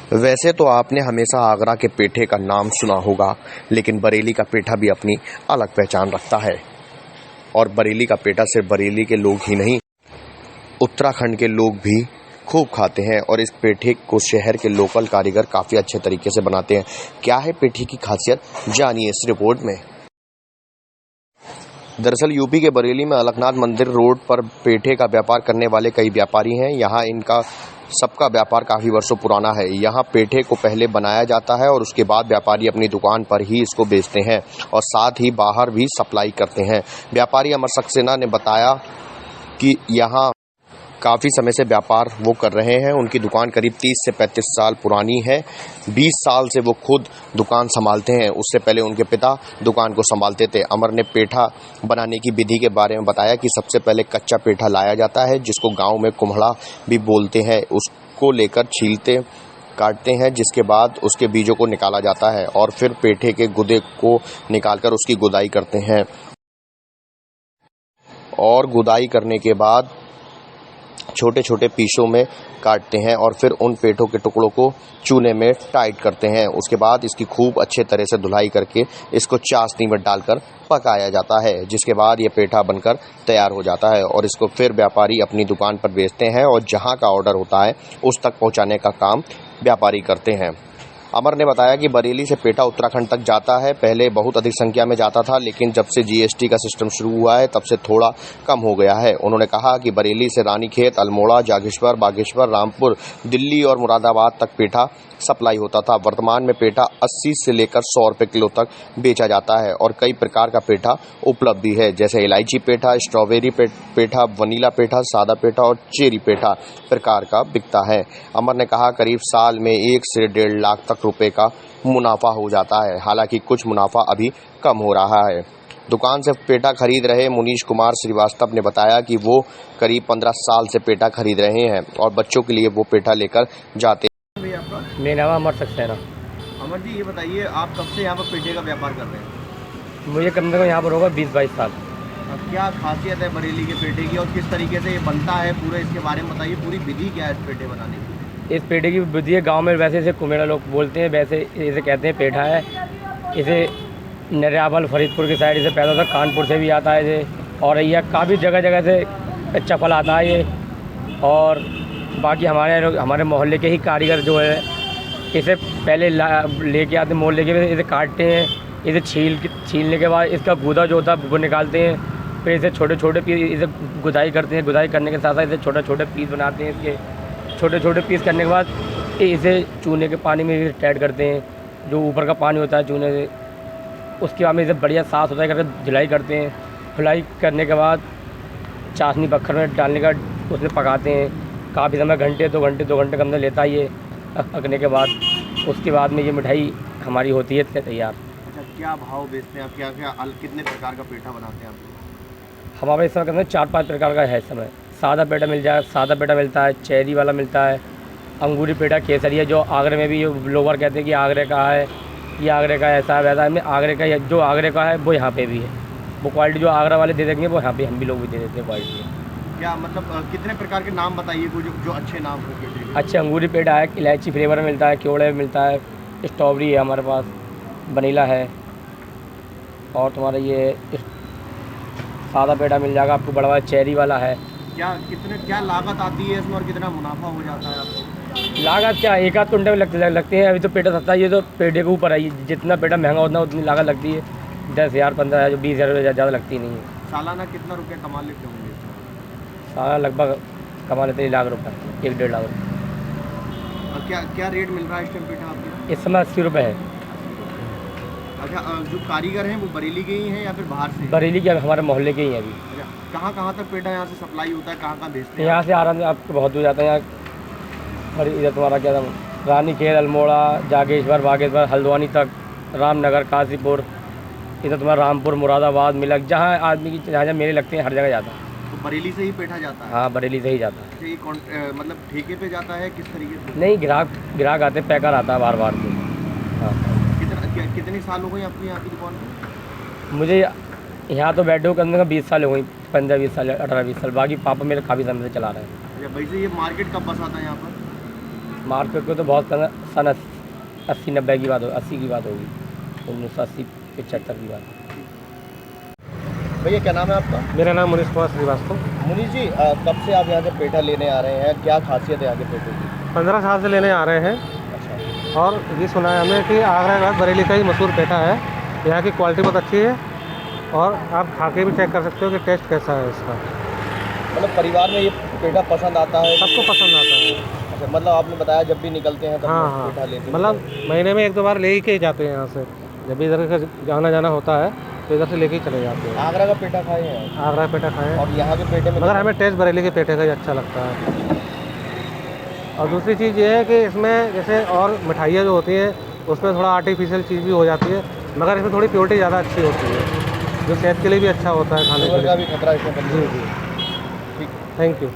वैसे तो आपने हमेशा आगरा के पेठे का नाम सुना होगा, लेकिन बरेली का पेठा भी अपनी अलग पहचान रखता है। और बरेली का पेठा सिर्फ बरेली के लोग ही नहीं, उत्तराखंड के लोग भी खूब खाते हैं। और इस पेठे को शहर के लोकल कारीगर काफ़ी अच्छे तरीके से बनाते हैं। क्या है पेठे की खासियत, जानिए इस रिपोर्ट में। दरअसल यूपी के बरेली में अलकनाथ मंदिर रोड पर पेठे का व्यापार करने वाले कई व्यापारी हैं। यहाँ इनका सबका व्यापार काफ़ी वर्षों पुराना है। यहाँ पेठे को पहले बनाया जाता है और उसके बाद व्यापारी अपनी दुकान पर ही इसको बेचते हैं और साथ ही बाहर भी सप्लाई करते हैं। व्यापारी अमर सक्सेना ने बताया कि यहाँ काफ़ी समय से व्यापार वो कर रहे हैं। उनकी दुकान करीब 30 से 35 साल पुरानी है। 20 साल से वो खुद दुकान संभालते हैं। उससे पहले उनके पिता दुकान को संभालते थे। अमर ने पेठा बनाने की विधि के बारे में बताया कि सबसे पहले कच्चा पेठा लाया जाता है, जिसको गांव में कुम्हड़ा भी बोलते हैं। उसको लेकर छीलते काटते हैं, जिसके बाद उसके बीजों को निकाला जाता है और फिर पेठे के गुदे को निकालकर उसकी गुदाई करते हैं। और गुदाई करने के बाद छोटे छोटे पीसों में काटते हैं और फिर उन पेठों के टुकड़ों को चूने में टाइट करते हैं। उसके बाद इसकी खूब अच्छे तरह से धुलाई करके इसको चाशनी में डालकर पकाया जाता है, जिसके बाद ये पेठा बनकर तैयार हो जाता है और इसको फिर व्यापारी अपनी दुकान पर बेचते हैं और जहां का ऑर्डर होता है उस तक पहुंचाने का काम व्यापारी करते हैं। अमर ने बताया कि बरेली से पेठा उत्तराखंड तक जाता है। पहले बहुत अधिक संख्या में जाता था, लेकिन जब से जीएसटी का सिस्टम शुरू हुआ है तब से थोड़ा कम हो गया है। उन्होंने कहा कि बरेली से रानीखेत, अल्मोड़ा, जागेश्वर, बागेश्वर, रामपुर, दिल्ली और मुरादाबाद तक पेठा सप्लाई होता था। वर्तमान में पेठा 80 से लेकर 100 रुपये किलो तक बेचा जाता है और कई प्रकार का पेठा उपलब्ध भी है, जैसे इलायची पेठा, स्ट्रॉबेरी पेठा, वनीला पेठा, सादा पेठा और चेरी पेठा प्रकार का बिकता है। अमर ने कहा करीब साल में 1 से 1.5 लाख तक रुपए का मुनाफा हो जाता है। हालांकि कुछ मुनाफा अभी कम हो रहा है। दुकान से पेठा खरीद रहे मुनीश कुमार श्रीवास्तव ने बताया कि वो करीब 15 साल से पेठा खरीद रहे हैं और बच्चों के लिए वो पेठा लेकर जाते हैं। मेरा नाम अमर सक्सेना। अमर जी, ये बताइए, आप कब से यहाँ पर पेठे का व्यापार कर रहे हैं? मुझे कम से कम यहाँ पर होगा 20-22 साल। क्या खासियत है बरेली के पेठे की और किस तरीके से ये बनता है, पूरे इसके बारे में बताइए। पूरी विधि क्या है इस पेठे बनाने की? इस पेठे की विधि है, गांव में वैसे इसे कुमेड़ा लोग बोलते हैं, वैसे इसे कहते हैं पेठा है। इसे नरियावल फरीदपुर की साइड से पैदा होता है, कानपुर से भी आता है इसे। और यह काफ़ी जगह जगह से कच्चा फल आता है ये। और बाकी हमारे मोहल्ले के ही कारीगर जो है इसे पहले लेके आते, मोल लेके इसे काटते हैं। इसे छीलने के बाद इसका गूदा जो होता है वो निकालते हैं। फिर इसे छोटे छोटे पीस इसे गुदाई करते हैं। गुदाई करने के साथ साथ इसे छोटे छोटे पीस बनाते हैं। इसके छोटे छोटे पीस करने के बाद इसे चूने के पानी में टाइट करते हैं। जो ऊपर का पानी होता है चूने से, उसके बाद में इसे बढ़िया साफ़ सुथराई करके धुलाई करते हैं। धुलाई करने के बाद चाशनी बखर में डालने का उसमें पकाते हैं। काफ़ी समय, 2 घंटे कम से लेता है ये पकने के बाद। उसके बाद में ये मिठाई हमारी होती है तैयार। अच्छा, क्या भाव बेचते हैं आप? कितने प्रकार का पेठा बनाते हैं आप? हमारे इस समय कहते हैं 4-5 प्रकार का है इस समय। सादा पेठा मिल जाए, सादा पेठा मिलता है, चेरी वाला मिलता है, अंगूरी पेठा, केसरिया, जो आगरे में भी लोवर कहते हैं कि आगरे का है, ये आगरे का ऐसा है वैसा है। आगरे का जो आगरे का है वो यहाँ पे भी है। वो क्वालिटी जो आगरा वाले दे देंगे वो यहाँ पे हम भी लोग भी दे देते हैं क्वालिटी। क्या मतलब कितने प्रकार के नाम बताइए कोई जो अच्छे नाम हो पेठे के? अच्छे अंगूरी पेठा है, इलायची फ्लेवर में मिलता है, केवड़े में मिलता है, स्ट्रॉबेरी है हमारे पास, वनीला है। और तुम्हारा ये सादा पेठा मिल जाएगा आपको, बड़ा वाला चेरी वाला है। क्या लागत आती है इसमें और कितना मुनाफा हो जाता है आपको? लागत क्या, 1-8 कुंटल में लगते हैं। अभी तो पेठा सस्ता है, ये तो पेठे के ऊपर है। जितना पेठा महंगा होता है उतनी लागत लगती है। 10,000, 15,000, 20,000 रुपये ज़्यादा लगती नहीं है। सालाना कितना रुपया कमा लेते होंगे? सालाना लगभग कमा लेते हैं 1 लाख रुपये, 1-1.5 लाख रुपये। और क्या रेट मिल रहा है इस टाइम पेठा आपके? इस समय 80 रुपये है। अच्छा, जो कारीगर हैं वो बरेली के ही हैं या फिर बाहर से? बरेली के, हमारे मोहल्ले के ही हैं अभी। अच्छा, कहाँ तक पेठा यहाँ से सप्लाई होता है, कहाँ भेजते हैं? यहाँ से आराम से आपको बहुत दूर जाता है। यहाँ और इधर तुम्हारा क्या नाम, रानीखेत, अल्मोड़ा, जागेश्वर, बागेश्वर, हल्द्वानी तक, रामनगर, काशीपुर, इधर तुम्हारा रामपुर, मुरादाबाद, मिलक, जहाँ आदमी की जहाँ मेरे लगते हैं हर जगह जाता है। तो बरेली से ही पेठा जाता है? हाँ, बरेली से ही जाता है। अच्छा, ये मतलब ठेके पे जाता है किस तरीके से? नहीं, ग्राहक आते, पैकर आता है बार बार। हाँ। कितने साल हो गए आपकी यहाँ की दुकान को? मुझे यहाँ तो बैठे हुए करने का 20 साल हो गई, 15-20 साल, 18-20 साल। बाकी पापा मेरे काफ़ी समय से चला रहे हैं। अच्छा, वैसे ये मार्केट कब बसा था यहाँ पर? मार्केट को तो बहुत सन 80-90 की बात हो, 80 की बात होगी, 1980-75 की बात। भैया क्या नाम है आपका? मेरा नाम मुनीष कुमार श्रीवास्तव। मुनीष जी, कब से आप यहाँ से पेठा लेने आ रहे हैं? क्या खासियत है यहाँ के पेठे की? 15 साल से लेने आ रहे हैं अच्छा। और ये सुना है हमें कि आगरा के बाद बरेली का ही मशहूर पेठा है। यहाँ की क्वालिटी बहुत अच्छी है और आप खा के भी चेक कर सकते हो कि टेस्ट कैसा है इसका। मतलब परिवार में ये पेठा पसंद आता है? सबको पसंद आता है। अच्छा, मतलब आपने बताया जब भी निकलते हैं तब हाँ लोग हाँ, पेठा लेते हैं। मतलब महीने में 1-2 बार ले ही के जाते हैं यहाँ से। जब भी इधर का आना जाना होता है तो इधर से लेके ही चले जाते हैं। आगरा का पेठा खाए हैं? आगरा पेठा खाए हैं और यहाँ के पेठे में मगर हमें टेस्ट बरेली के पेठे का ही अच्छा लगता है। और दूसरी चीज़ ये है कि इसमें जैसे और मिठाइयाँ जो होती हैं उसमें थोड़ा आर्टिफिशियल चीज़ भी हो जाती है, मगर इसमें थोड़ी प्योरिटी ज़्यादा अच्छी होती है, जो सेहत के लिए भी अच्छा होता है खाने के शुगर का लिए। भी खतरा इसमें बन जी जाता है। जी, ठीक है। Thank you.